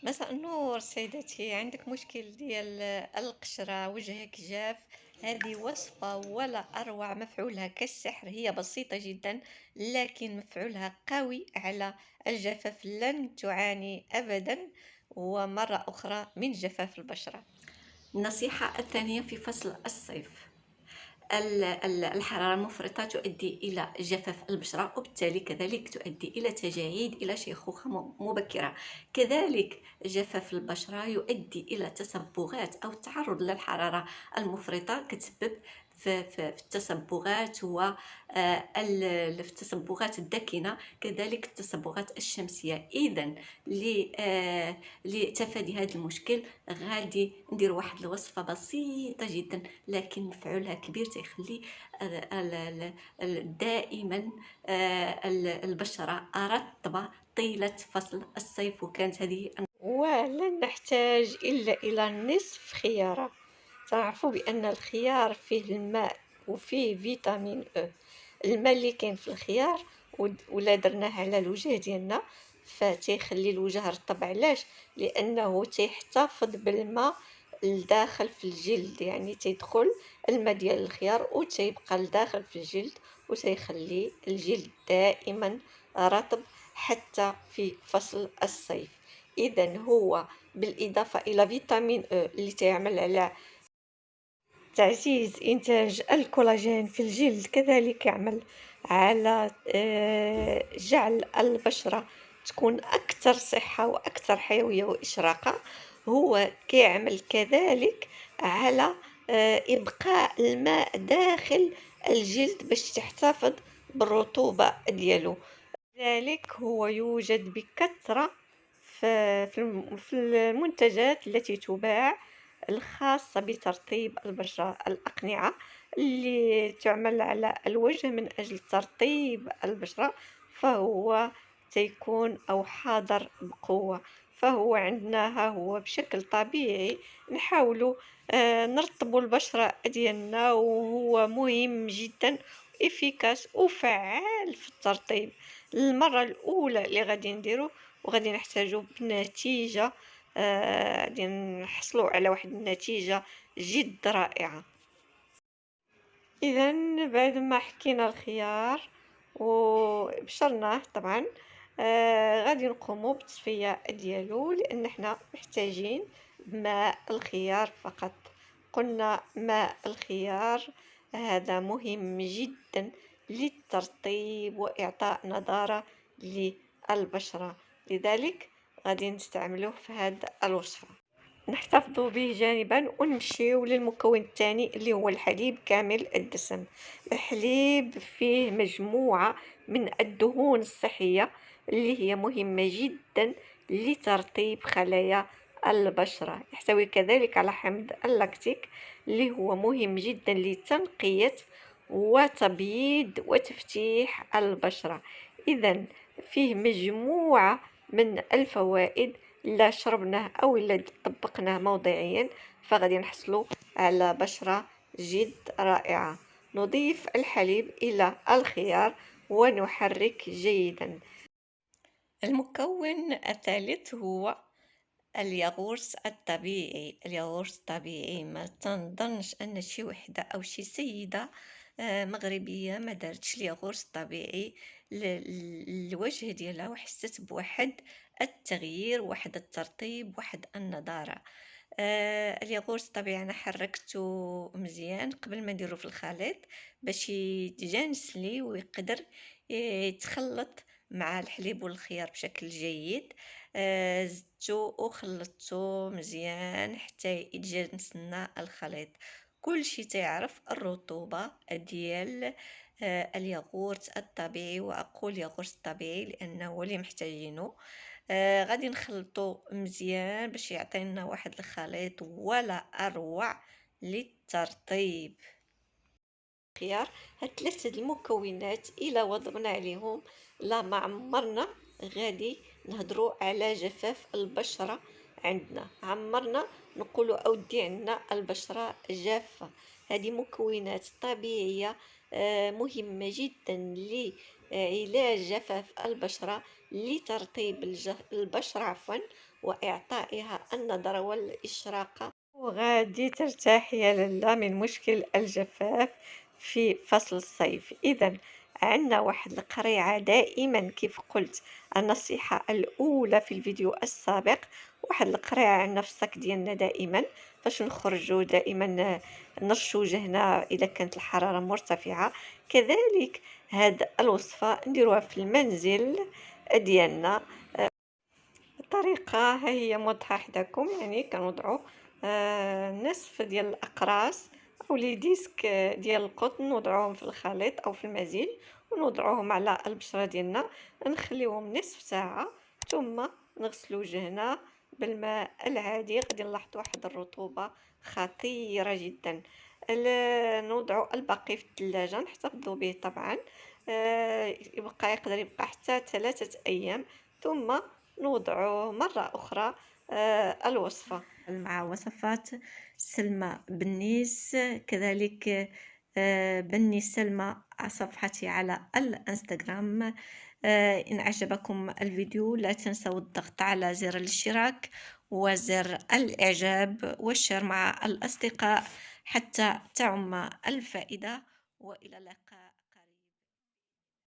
مساء النور سيدتي، عندك مشكل ديال القشرة، وجهك جاف. هذه وصفة ولا أروع، مفعولها كالسحر، هي بسيطة جدا لكن مفعولها قوي على الجفاف، لن تعاني أبدا ومرة أخرى من جفاف البشرة. النصيحة الثانية: في فصل الصيف الحرارة المفرطة تؤدي إلى جفاف البشرة، وبالتالي كذلك تؤدي إلى تجاعيد، إلى شيخوخة مبكرة. كذلك جفاف البشرة يؤدي إلى تصبغات، أو التعرض للحرارة المفرطة كتسبب في التصبغات في التصبغات الداكنة، كذلك التصبغات الشمسية. إذا لتفادي هذا المشكل غادي ندير واحد الوصفة بسيطة جدا لكن مفعولها كبير، تيخلي دائما البشرة رطبة طيلة فصل الصيف. وكانت هذه ولن نحتاج إلا إلى نصف خيارة. تعرفوا بأن الخيار فيه الماء وفيه فيتامين أو. الماء اللي كاين في الخيار ولا درناه على الوجه ديالنا فتيخلي الوجه رطب. علاش؟ لأنه تيحتفظ بالماء لداخل في الجلد، يعني تيدخل الماء ديال الخيار وتيبقى لداخل في الجلد وتيخلي الجلد دائما رطب حتى في فصل الصيف. إذا هو بالإضافة إلى فيتامين أو اللي تعمل على تعزيز إنتاج الكولاجين في الجلد، كذلك يعمل على جعل البشرة تكون أكثر صحة وأكثر حيوية وإشراقة. هو كيعمل كذلك على إبقاء الماء داخل الجلد باش تحتفظ بالرطوبة ديالو. لذلك هو يوجد بكثرة في المنتجات التي تباع الخاصة بترطيب البشرة، الأقنعة اللي تعمل على الوجه من أجل ترطيب البشرة، فهو تيكون أو حاضر بقوة. فهو عندنا ها هو بشكل طبيعي نحاولوا نرطبوا البشرة ديالنا، وهو مهم جدا، إفيكاس وفعال في الترطيب. المرة الأولى اللي غادي نديرو وغادي نحتاجو بنتيجة، غادي نحصلوا على واحد النتيجة جد رائعة. إذا بعد ما حكينا الخيار وبشرناه طبعا، غادي نقوموا بالتصفية ديالو، لأن حنا محتاجين ماء الخيار فقط. قلنا ماء الخيار هذا مهم جدا للترطيب وإعطاء نضارة للبشرة، لذلك غادي نستعملوه في هذه الوصفة. نحتفظ به جانبا ونمشيو للمكون الثاني اللي هو الحليب كامل الدسم. الحليب فيه مجموعة من الدهون الصحية اللي هي مهمة جدا لترطيب خلايا البشرة. يحتوي كذلك على حمض اللاكتيك اللي هو مهم جدا لتنقية وتبييض وتفتيح البشرة. إذا فيه مجموعة من الفوائد، لا شربناه او الا طبقناه موضعيا فغادي نحصلوا على بشرة جد رائعة. نضيف الحليب الى الخيار ونحرك جيدا. المكون الثالث هو الياغورت الطبيعي. الياغورت الطبيعي ما تنظنش ان شي وحده او شي سيده مغربيه ما دارتش الياغورت الطبيعي للوجه ديالها وحست بواحد التغيير، واحد الترطيب، واحد النضاره. الياغورت الطبيعي انا حركته مزيان قبل ما نديرو في الخليط باش يتجانس لي ويقدر يتخلط مع الحليب والخيار بشكل جيد. زدتو وخلطتو مزيان حتى يتجانس لنا الخليط. كلشي تعرف الرطوبة ديال الياغورت الطبيعي، واقول ياغورت طبيعي لانه هو اللي محتاجينه. غادي نخلطو مزيان باش يعطينا واحد الخليط ولا اروع للترطيب. خيار، هاد ثلاثه المكونات الا وضعنا عليهم لا ما عمرنا غادي نهضروا على جفاف البشره. عندنا عمرنا نقولوا اودي عندنا البشره جافه. هذه مكونات طبيعيه مهمه جدا لعلاج جفاف البشره، لترطيب البشره عفوا، وإعطائها النظر والإشراقة، وغادي ترتاحي يا لاله من مشكل الجفاف في فصل الصيف. إذا عندنا واحد القريعة دائما كيف قلت النصيحة الأولى في الفيديو السابق، واحد القريعة عندنا في الصك ديالنا دائما فاش نخرجوا، دائما نرشوا وجهنا إذا كانت الحرارة مرتفعة. كذلك هاد الوصفة نديروها في المنزل ديالنا. الطريقة ها هي موضحة حداكم، يعني كنوضعوا نصف ديال الأقراص أو لي ديسك ديال القطن، نوضعوهم في الخليط أو في المزيج ونوضعوهم على البشرة ديالنا، نخليوهم نصف ساعة ثم نغسلوا وجهنا بالماء العادي. غادي نلاحظوا واحد الرطوبة خطيرة جدا. نوضعوا الباقي في الثلاجة، نحتفظوا به طبعا، يقدر يبقى حتى 3 أيام، ثم نوضعوه مرة أخرى. الوصفة مع وصفات سلمى بنيس، كذلك بني سلمى صفحتي على الانستغرام. إن عجبكم الفيديو لا تنسوا الضغط على زر الاشتراك وزر الإعجاب والشير مع الأصدقاء حتى تعم الفائدة. وإلى اللقاء.